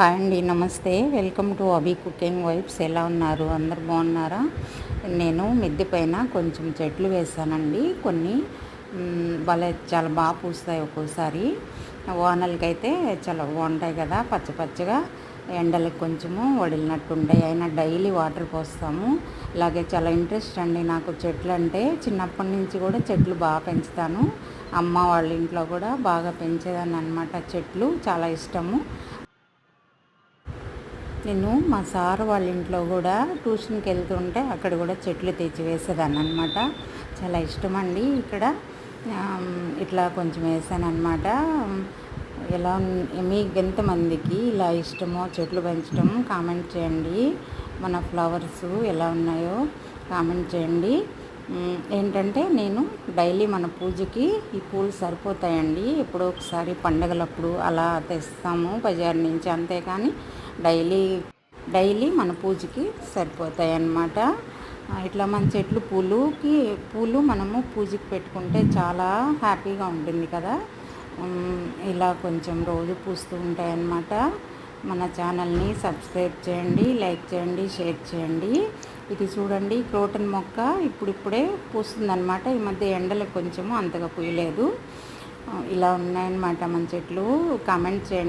Hi అండి, నమస్తే. Welcome to Abhi cooking vibes. ఎలా ఉన్నారు? అందరు బాగున్నారా? నేను మిద్దె పైన కొంచెం చెట్లు వేసానండి. కొన్ని భలే చాలా బాగా పూస్తాయి. ఒక్కోసారి వానలకైతే చాలా బాగుంటాయి కదా, పచ్చ పచ్చగా. ఎండలకు కొంచెము వడిలినట్టు ఉంటాయి. అయినా డైలీ వాటర్ పోస్తాము. అలాగే చాలా ఇంట్రెస్ట్ అండి నాకు చెట్లు అంటే. చిన్నప్పటి నుంచి కూడా చెట్లు బాగా పెంచుతాను. అమ్మ వాళ్ళ ఇంట్లో కూడా బాగా పెంచేదాన్ని అనమాట. చెట్లు చాలా ఇష్టము. నేను మా సార్ వాళ్ళ ఇంట్లో కూడా ట్యూషన్కి వెళ్తుంటే అక్కడ కూడా చెట్లు తెచ్చి వేసేదాన్ని అనమాట. చాలా ఇష్టం అండి. ఇక్కడ ఇట్లా కొంచెం వేసాను అనమాట. ఎలా మీకు ఎంతమందికి ఇలా ఇష్టమో చెట్లు పెంచడం కామెంట్ చేయండి. మన ఫ్లవర్స్ ఎలా ఉన్నాయో కామెంట్ చేయండి. ఏంటంటే నేను డైలీ మన పూజకి ఈ పూలు సరిపోతాయండి. ఎప్పుడో ఒకసారి పండగలప్పుడు అలా తెస్తాము బజార్ నుంచి, అంతేకాని డైలీ మన పూజకి సరిపోతాయి అన్నమాట. ఇట్లా మన చెట్లు పూలు మనము పూజకి పెట్టుకుంటే చాలా హ్యాపీగా ఉంటుంది కదా. ఇలా కొంచెం రోజు పూస్తూ ఉంటాయి అన్నమాట. మన ఛానల్ని సబ్స్క్రైబ్ చేయండి, లైక్ చేయండి, షేర్ చేయండి. ఇది చూడండి, క్రోటన్ మొక్క ఇప్పుడిప్పుడే పూస్తుందన్నమాట. ఈ మధ్య ఎండలకు కొంచెము అంతగా పూయలేదు. ఇలా ఉన్నాయన్నమాట మన చెట్లు. కామెంట్ చేయండి.